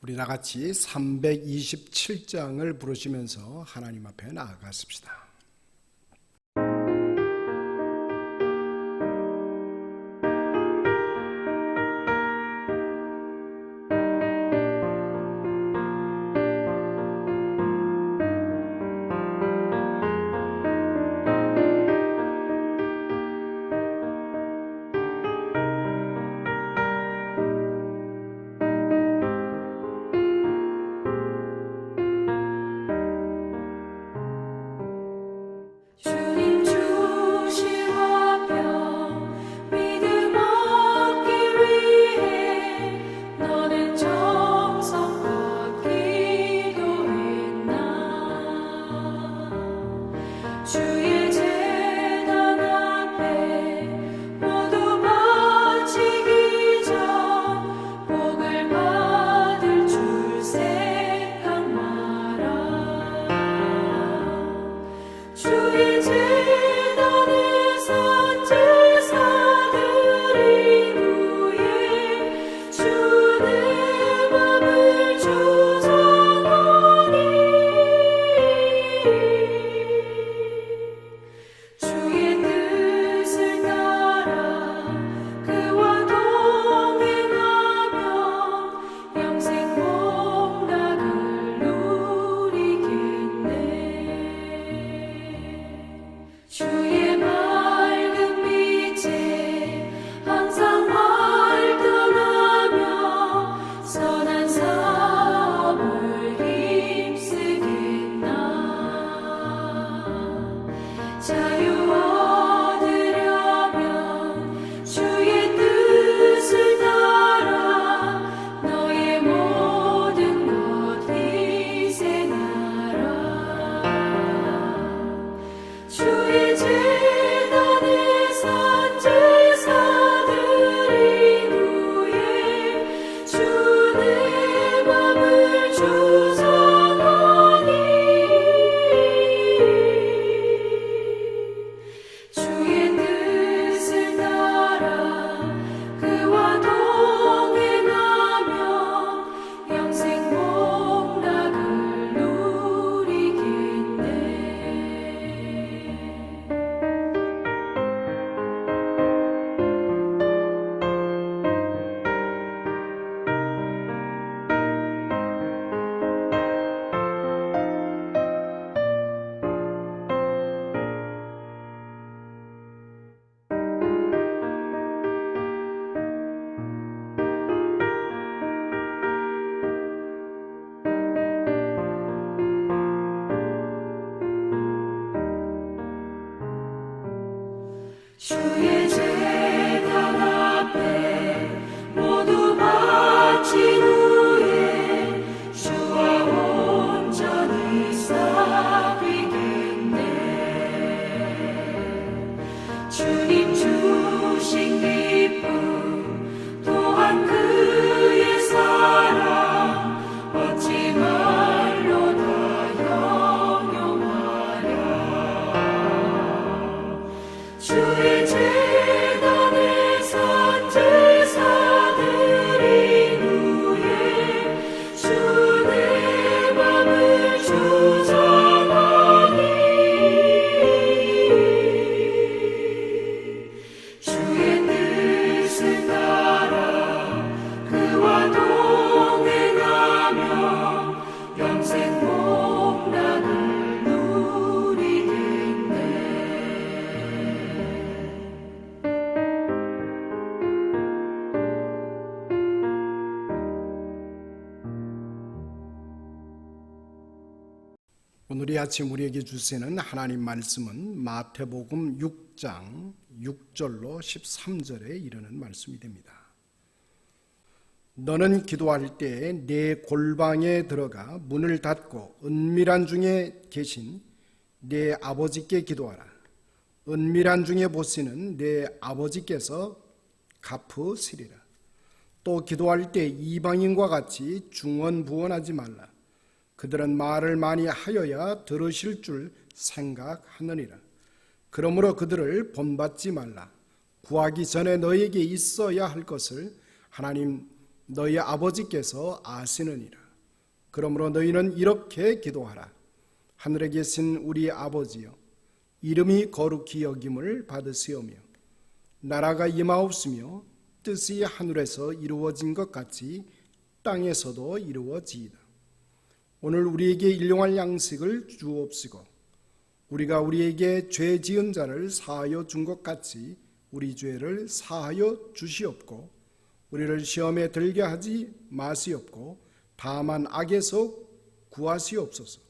우리 다 같이 327장을 부르시면서 하나님 앞에 나아갔습니다. 주의 제단 앞에 모두 바친 후에 주와 온전히 싸비겠네. 주님 주신 기쁨 또한 그의 사랑 어찌 말로 다 영영하랴. 주의 제단에 선 제사드린 후에 주 내 맘을 주장하니 주의 뜻을 따라 그와 동행하며 영생 복락을 누리겠네. 오늘 이 아침 우리에게 주시는 하나님 말씀은 마태복음 6장 6절로 13절에 이르는 말씀이 됩니다. 너는 기도할 때 내 골방에 들어가 문을 닫고 은밀한 중에 계신 내 아버지께 기도하라. 은밀한 중에 보시는 내 아버지께서 갚으시리라. 또 기도할 때 이방인과 같이 중언부언하지 말라. 그들은 말을 많이 하여야 들으실 줄 생각하느니라. 그러므로 그들을 본받지 말라. 구하기 전에 너에게 있어야 할 것을 하나님 너희 아버지께서 아시느니라. 그러므로 너희는 이렇게 기도하라. 하늘에 계신 우리 아버지여, 이름이 거룩히 여김을 받으시오며 나라가 임하옵시며 뜻이 하늘에서 이루어진 것 같이 땅에서도 이루어지이다. 오늘 우리에게 일용할 양식을 주옵시고 우리가 우리에게 죄 지은 자를 사하여 준 것 같이 우리 죄를 사하여 주시옵고 우리를 시험에 들게 하지 마시옵고 다만 악에서 구하시옵소서.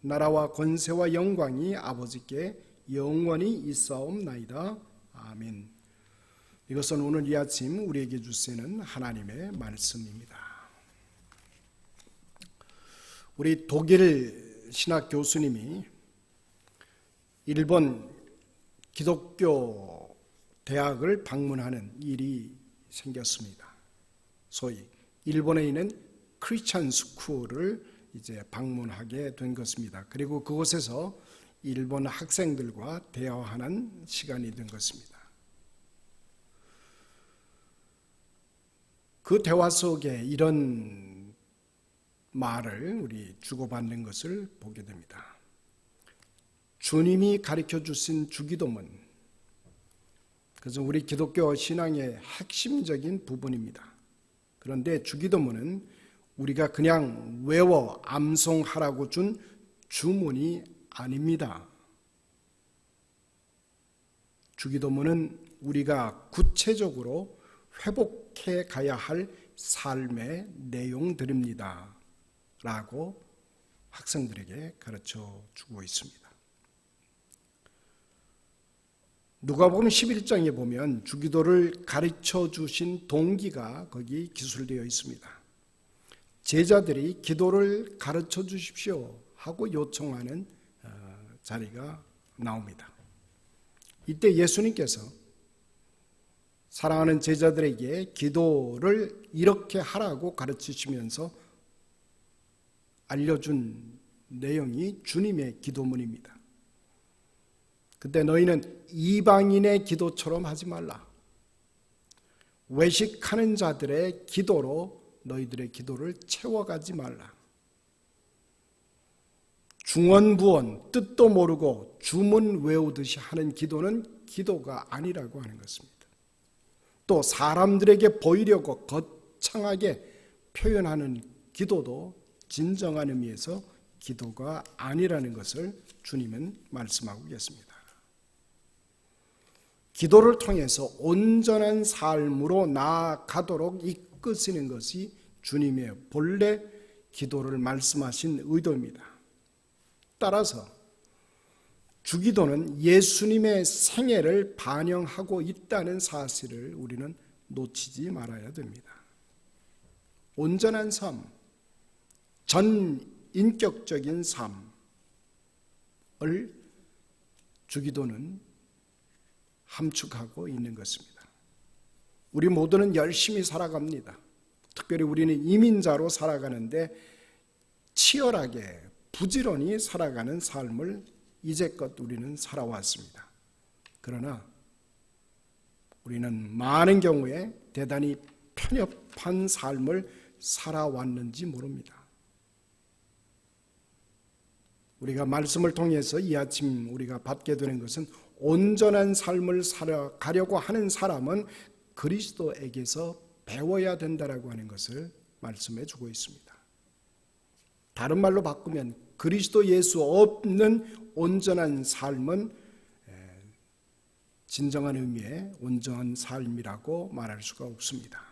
나라와 권세와 영광이 아버지께 영원히 있사옵나이다. 아멘. 이것은 오늘 이 아침 우리에게 주시는 하나님의 말씀입니다. 우리 독일 신학 교수님이 일본 기독교 대학을 방문하는 일이 생겼습니다. 소위 일본에 있는 크리스천 스쿨을 이제 방문하게 된 것입니다. 그리고 그곳에서 일본 학생들과 대화하는 시간이 된 것입니다. 그 대화 속에 이런 말을 우리 주고받는 것을 보게 됩니다. 주님이 가르쳐 주신 주기도문, 그래서 우리 기독교 신앙의 핵심적인 부분입니다. 그런데 주기도문은 우리가 그냥 외워 암송하라고 준 주문이 아닙니다. 주기도문은 우리가 구체적으로 회복해 가야 할 삶의 내용들입니다. 라고 학생들에게 가르쳐 주고 있습니다. 누가복음 11장에 보면 주기도를 가르쳐 주신 동기가 거기 기술되어 있습니다. 제자들이 기도를 가르쳐 주십시오 하고 요청하는 자리가 나옵니다. 이때 예수님께서 사랑하는 제자들에게 기도를 이렇게 하라고 가르치시면서 알려준 내용이 주님의 기도문입니다. 그때 너희는 이방인의 기도처럼 하지 말라. 외식하는 자들의 기도로 너희들의 기도를 채워가지 말라. 중언부언 뜻도 모르고 주문 외우듯이 하는 기도는 기도가 아니라고 하는 것입니다. 또 사람들에게 보이려고 거창하게 표현하는 기도도 진정한 의미에서 기도가 아니라는 것을 주님은 말씀하고 계십니다. 기도를 통해서 온전한 삶으로 나아가도록 이끄시는 것이 주님의 본래 기도를 말씀하신 의도입니다. 따라서 주기도는 예수님의 생애를 반영하고 있다는 사실을 우리는 놓치지 말아야 됩니다. 온전한 삶, 전인격적인 삶을 주기도는 함축하고 있는 것입니다. 우리 모두는 열심히 살아갑니다. 특별히 우리는 이민자로 살아가는데 치열하게 부지런히 살아가는 삶을 이제껏 우리는 살아왔습니다. 그러나 우리는 많은 경우에 대단히 편협한 삶을 살아왔는지 모릅니다. 우리가 말씀을 통해서 이 아침 우리가 받게 되는 것은 온전한 삶을 살아가려고 하는 사람은 그리스도에게서 배워야 된다라고 하는 것을 말씀해 주고 있습니다. 다른 말로 바꾸면 그리스도 예수 없는 온전한 삶은 진정한 의미의 온전한 삶이라고 말할 수가 없습니다.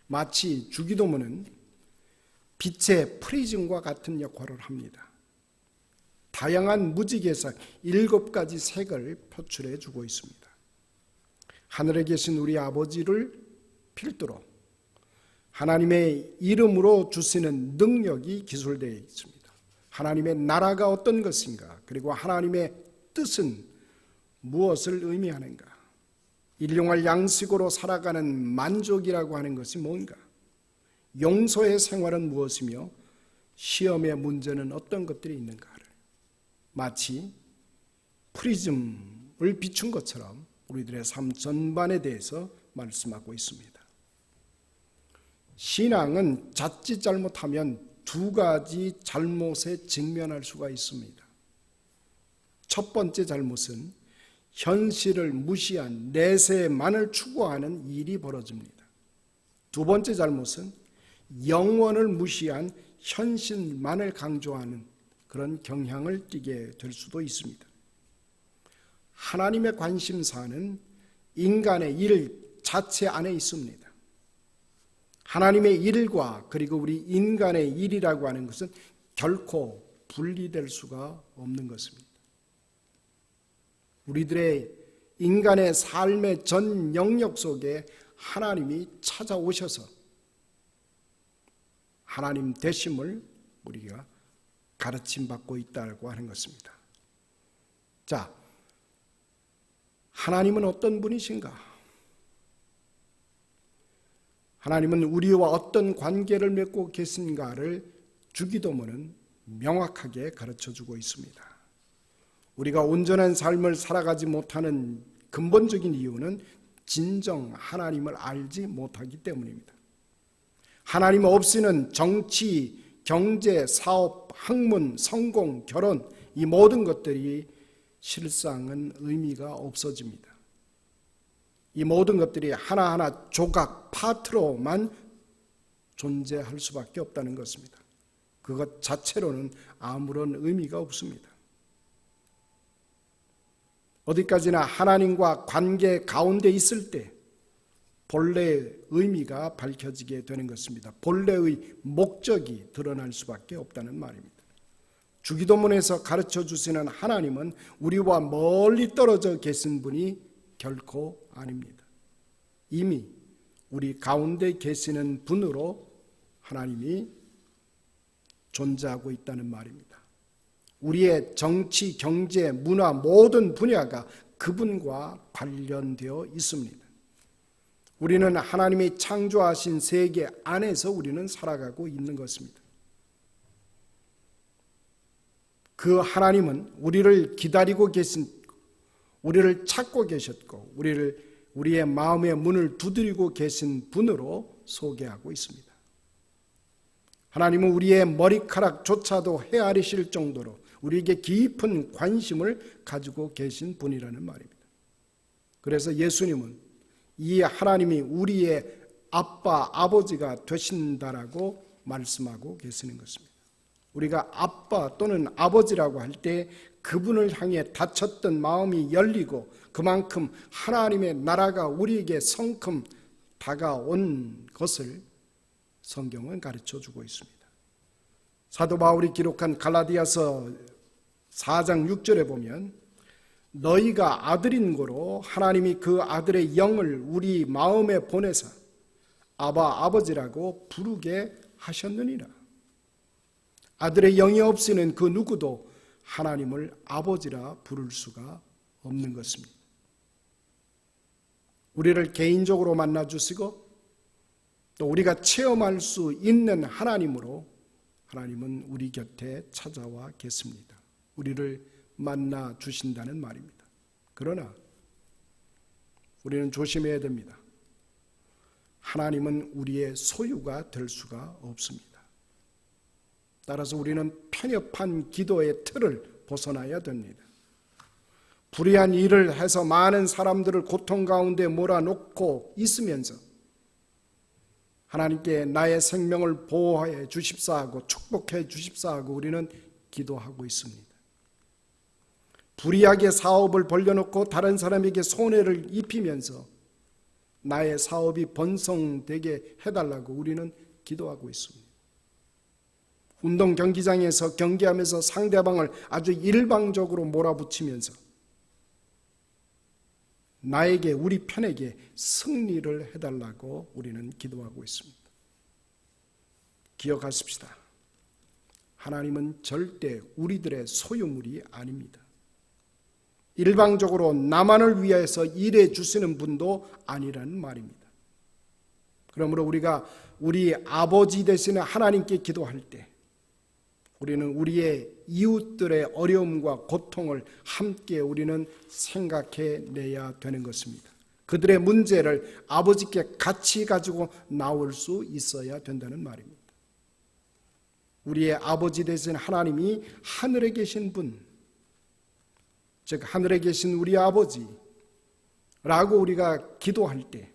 마치 주기도문은 빛의 프리즘과 같은 역할을 합니다. 다양한 무지개색 7가지 색을 표출해 주고 있습니다. 하늘에 계신 우리 아버지를 필두로 하나님의 이름으로 주시는 능력이 기술되어 있습니다. 하나님의 나라가 어떤 것인가, 그리고 하나님의 뜻은 무엇을 의미하는가, 일용할 양식으로 살아가는 만족이라고 하는 것이 뭔가, 용서의 생활은 무엇이며 시험의 문제는 어떤 것들이 있는가를 마치 프리즘을 비춘 것처럼 우리들의 삶 전반에 대해서 말씀하고 있습니다. 신앙은 자칫 잘못하면 두 가지 잘못에 직면할 수가 있습니다. 첫 번째 잘못은 현실을 무시한 내세만을 추구하는 일이 벌어집니다. 두 번째 잘못은 영원을 무시한 현실만을 강조하는 그런 경향을 띠게 될 수도 있습니다. 하나님의 관심사는 인간의 일 자체 안에 있습니다. 하나님의 일과 그리고 우리 인간의 일이라고 하는 것은 결코 분리될 수가 없는 것입니다. 우리들의 인간의 삶의 전 영역 속에 하나님이 찾아오셔서 하나님 되심을 우리가 가르침받고 있다고 하는 것입니다. 자, 하나님은 어떤 분이신가? 하나님은 우리와 어떤 관계를 맺고 계신가를 주기도문은 명확하게 가르쳐주고 있습니다. 우리가 온전한 삶을 살아가지 못하는 근본적인 이유는 진정 하나님을 알지 못하기 때문입니다. 하나님 없이는 정치, 경제, 사업, 학문, 성공, 결혼 이 모든 것들이 실상은 의미가 없어집니다. 이 모든 것들이 하나하나 조각, 파트로만 존재할 수밖에 없다는 것입니다. 그것 자체로는 아무런 의미가 없습니다. 어디까지나 하나님과 관계 가운데 있을 때 본래의 의미가 밝혀지게 되는 것입니다. 본래의 목적이 드러날 수밖에 없다는 말입니다. 주기도문에서 가르쳐 주시는 하나님은 우리와 멀리 떨어져 계신 분이 결코 아닙니다. 이미 우리 가운데 계시는 분으로 하나님이 존재하고 있다는 말입니다. 우리의 정치, 경제, 문화 모든 분야가 그분과 관련되어 있습니다. 우리는 하나님이 창조하신 세계 안에서 우리는 살아가고 있는 것입니다. 그 하나님은 우리를 기다리고 계신, 우리를 찾고 계셨고 우리의 마음의 문을 두드리고 계신 분으로 소개하고 있습니다. 하나님은 우리의 머리카락조차도 헤아리실 정도로 우리에게 깊은 관심을 가지고 계신 분이라는 말입니다. 그래서 예수님은 이 하나님이 우리의 아빠, 아버지가 되신다라고 말씀하고 계시는 것입니다. 우리가 아빠 또는 아버지라고 할 때 그분을 향해 닫혔던 마음이 열리고 그만큼 하나님의 나라가 우리에게 성큼 다가온 것을 성경은 가르쳐주고 있습니다. 사도 바울이 기록한 갈라디아서 4장 6절에 보면 너희가 아들인 고로 하나님이 그 아들의 영을 우리 마음에 보내사 아바 아버지라고 부르게 하셨느니라. 아들의 영이 없이는 그 누구도 하나님을 아버지라 부를 수가 없는 것입니다. 우리를 개인적으로 만나주시고 또 우리가 체험할 수 있는 하나님으로 하나님은 우리 곁에 찾아와 계십니다. 우리를 만나 주신다는 말입니다. 그러나 우리는 조심해야 됩니다. 하나님은 우리의 소유가 될 수가 없습니다. 따라서 우리는 편협한 기도의 틀을 벗어나야 됩니다. 불의한 일을 해서 많은 사람들을 고통 가운데 몰아놓고 있으면서 하나님께 나의 생명을 보호해 주십사하고 축복해 주십사하고 우리는 기도하고 있습니다. 불의하게 사업을 벌려놓고 다른 사람에게 손해를 입히면서 나의 사업이 번성되게 해달라고 우리는 기도하고 있습니다. 운동 경기장에서 경기하면서 상대방을 아주 일방적으로 몰아붙이면서 나에게, 우리 편에게 승리를 해달라고 우리는 기도하고 있습니다. 기억하십시다. 하나님은 절대 우리들의 소유물이 아닙니다. 일방적으로 나만을 위해서 일해 주시는 분도 아니라는 말입니다. 그러므로 우리가 우리 아버지 되시는 하나님께 기도할 때 우리는 우리의 이웃들의 어려움과 고통을 함께 우리는 생각해 내야 되는 것입니다. 그들의 문제를 아버지께 같이 가지고 나올 수 있어야 된다는 말입니다. 우리의 아버지 되신 하나님이 하늘에 계신 분, 즉 하늘에 계신 우리 아버지라고 우리가 기도할 때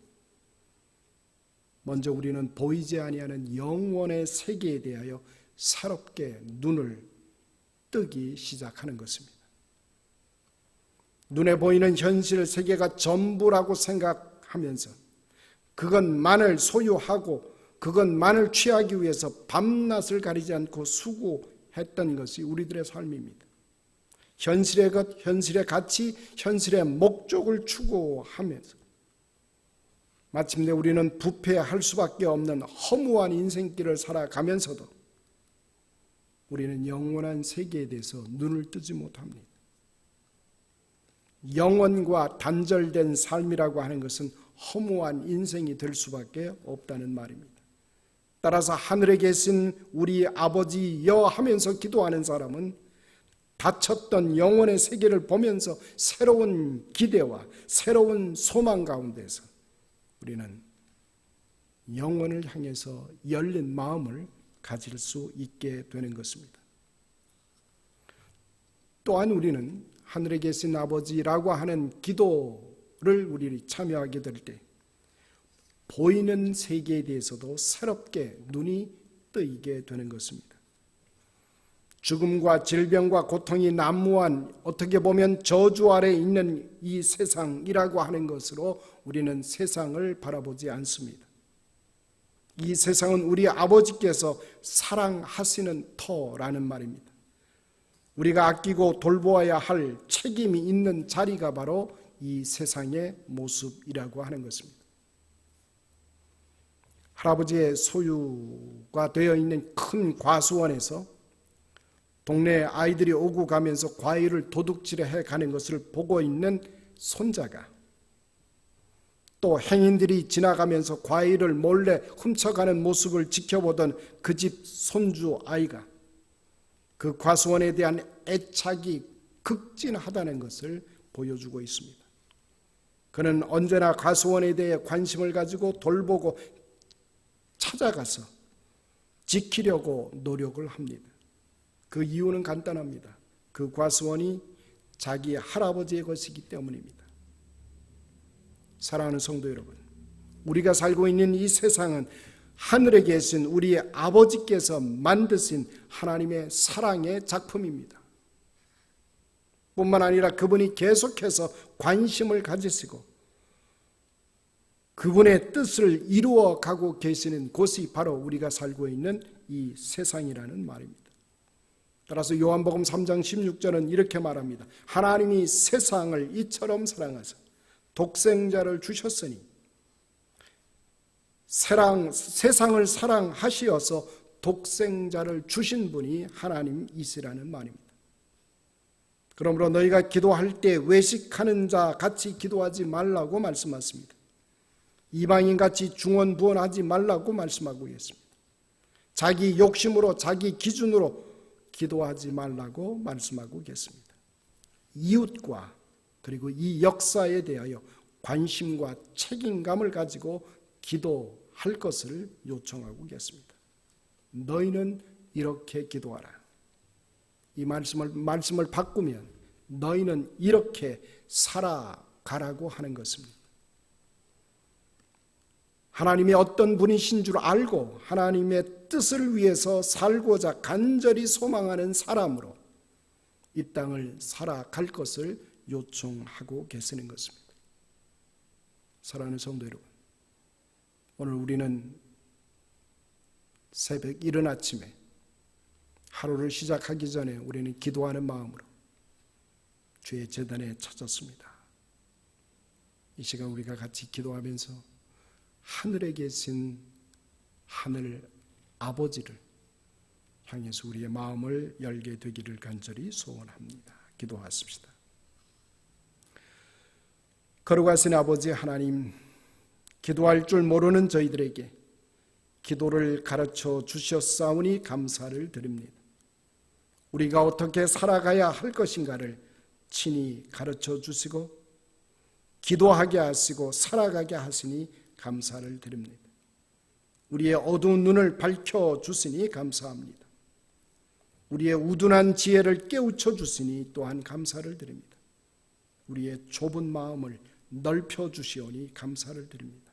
먼저 우리는 보이지 아니하는 영원의 세계에 대하여 새롭게 눈을 뜨기 시작하는 것입니다. 눈에 보이는 현실 세계가 전부라고 생각하면서 그것만을 소유하고 그것만을 취하기 위해서 밤낮을 가리지 않고 수고했던 것이 우리들의 삶입니다. 현실의 것, 현실의 가치, 현실의 목적을 추구하면서 마침내 우리는 부패할 수밖에 없는 허무한 인생길을 살아가면서도 우리는 영원한 세계에 대해서 눈을 뜨지 못합니다. 영원과 단절된 삶이라고 하는 것은 허무한 인생이 될 수밖에 없다는 말입니다. 따라서 하늘에 계신 우리 아버지여 하면서 기도하는 사람은 닫혔던 영혼의 세계를 보면서 새로운 기대와 새로운 소망 가운데서 우리는 영혼을 향해서 열린 마음을 가질 수 있게 되는 것입니다. 또한 우리는 하늘에 계신 아버지라고 하는 기도를 우리 참여하게 될 때 보이는 세계에 대해서도 새롭게 눈이 뜨이게 되는 것입니다. 죽음과 질병과 고통이 난무한 어떻게 보면 저주 아래 있는 이 세상이라고 하는 것으로 우리는 세상을 바라보지 않습니다. 이 세상은 우리 아버지께서 사랑하시는 터라는 말입니다. 우리가 아끼고 돌보아야 할 책임이 있는 자리가 바로 이 세상의 모습이라고 하는 것입니다. 할아버지의 소유가 되어 있는 큰 과수원에서 동네 아이들이 오고 가면서 과일을 도둑질해 가는 것을 보고 있는 손자가, 또 행인들이 지나가면서 과일을 몰래 훔쳐가는 모습을 지켜보던 그 집 손주 아이가 그 과수원에 대한 애착이 극진하다는 것을 보여주고 있습니다. 그는 언제나 과수원에 대해 관심을 가지고 돌보고 찾아가서 지키려고 노력을 합니다. 그 이유는 간단합니다. 그 과수원이 자기 할아버지의 것이기 때문입니다. 사랑하는 성도 여러분, 우리가 살고 있는 이 세상은 하늘에 계신 우리 아버지께서 만드신 하나님의 사랑의 작품입니다. 뿐만 아니라 그분이 계속해서 관심을 가지시고 그분의 뜻을 이루어 가고 계시는 곳이 바로 우리가 살고 있는 이 세상이라는 말입니다. 따라서 요한복음 3장 16절은 이렇게 말합니다. 하나님이 세상을 이처럼 사랑하사 독생자를 주셨으니 세상을 사랑하시어서 독생자를 주신 분이 하나님이시라는 말입니다. 그러므로 너희가 기도할 때 외식하는 자 같이 기도하지 말라고 말씀하십니다. 이방인같이 중언부언하지 말라고 말씀하고 있습니다. 자기 욕심으로 자기 기준으로 기도하지 말라고 말씀하고 계십니다. 이웃과 그리고 이 역사에 대하여 관심과 책임감을 가지고 기도할 것을 요청하고 계십니다. 너희는 이렇게 기도하라. 이 말씀을 바꾸면 너희는 이렇게 살아가라고 하는 것입니다. 하나님이 어떤 분이신 줄 알고 하나님의 뜻을 위해서 살고자 간절히 소망하는 사람으로 이 땅을 살아갈 것을 요청하고 계시는 것입니다. 사랑하는 성도 여러분, 오늘 우리는 새벽 이른 아침에 하루를 시작하기 전에 우리는 기도하는 마음으로 주의 제단에 찾았습니다. 이 시간 우리가 같이 기도하면서 하늘에 계신 하늘 아버지를 향해서 우리의 마음을 열게 되기를 간절히 소원합니다. 기도하십시다. 거룩하신 아버지 하나님, 기도할 줄 모르는 저희들에게 기도를 가르쳐 주셨사오니 감사를 드립니다. 우리가 어떻게 살아가야 할 것인가를 친히 가르쳐 주시고 기도하게 하시고 살아가게 하시니 감사를 드립니다. 우리의 어두운 눈을 밝혀주시니 감사합니다. 우리의 우둔한 지혜를 깨우쳐 주시니 또한 감사를 드립니다. 우리의 좁은 마음을 넓혀주시오니 감사를 드립니다.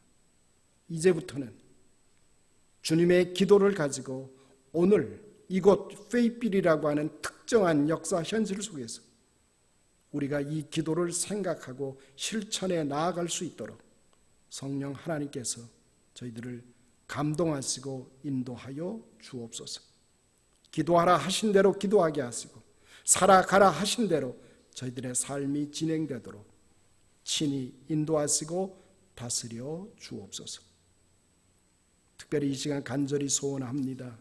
이제부터는 주님의 기도를 가지고 오늘 이곳 페이필이라고 하는 특정한 역사 현실 속에서 우리가 이 기도를 생각하고 실천해 나아갈 수 있도록 성령 하나님께서 저희들을 감동하시고 인도하여 주옵소서. 기도하라 하신 대로 기도하게 하시고 살아가라 하신 대로 저희들의 삶이 진행되도록 친히 인도하시고 다스려 주옵소서. 특별히 이 시간 간절히 소원합니다.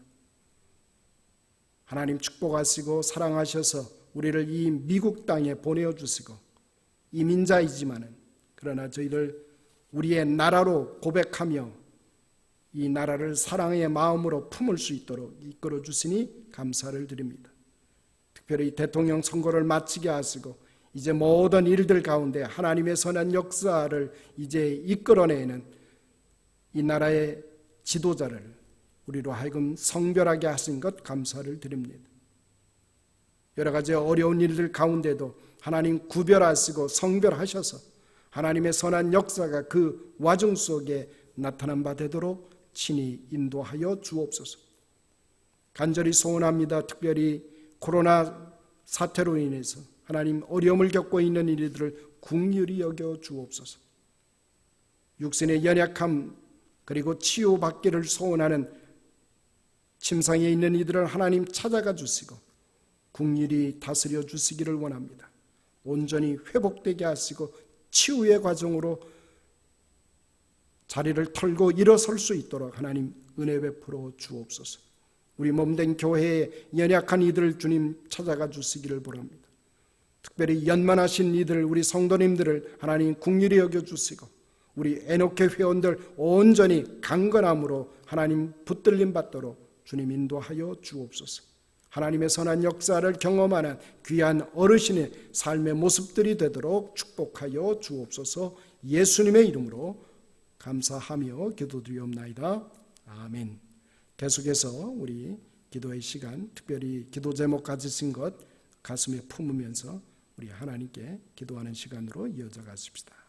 하나님 축복하시고 사랑하셔서 우리를 이 미국 땅에 보내주시고 이민자이지만은 그러나 저희들 우리의 나라로 고백하며 이 나라를 사랑의 마음으로 품을 수 있도록 이끌어 주시니 감사를 드립니다. 특별히 대통령 선거를 마치게 하시고 이제 모든 일들 가운데 하나님의 선한 역사를 이제 이끌어내는 이 나라의 지도자를 우리로 하여금 성별하게 하신 것 감사를 드립니다. 여러 가지 어려운 일들 가운데도 하나님 구별하시고 성별하셔서 하나님의 선한 역사가 그 와중 속에 나타난 바 되도록 친히 인도하여 주옵소서. 간절히 소원합니다. 특별히 코로나 사태로 인해서 하나님 어려움을 겪고 있는 이들을 긍휼히 여겨 주옵소서. 육신의 연약함 그리고 치유받기를 소원하는 침상에 있는 이들을 하나님 찾아가 주시고 긍휼히 다스려 주시기를 원합니다. 온전히 회복되게 하시고 치유의 과정으로 자리를 털고 일어설 수 있도록 하나님 은혜 베풀어 주옵소서. 우리 몸된 교회에 연약한 이들 주님 찾아가 주시기를 바랍니다. 특별히 연만하신 이들 우리 성도님들을 하나님 긍휼히 여겨 주시고 우리 에녹회 회원들 온전히 강건함으로 하나님 붙들림 받도록 주님 인도하여 주옵소서. 하나님의 선한 역사를 경험하는 귀한 어르신의 삶의 모습들이 되도록 축복하여 주옵소서. 예수님의 이름으로 감사하며 기도드리옵나이다. 아멘. 계속해서 우리 기도의 시간, 특별히 기도 제목 가지신 것 가슴에 품으면서 우리 하나님께 기도하는 시간으로 이어져 가십시다.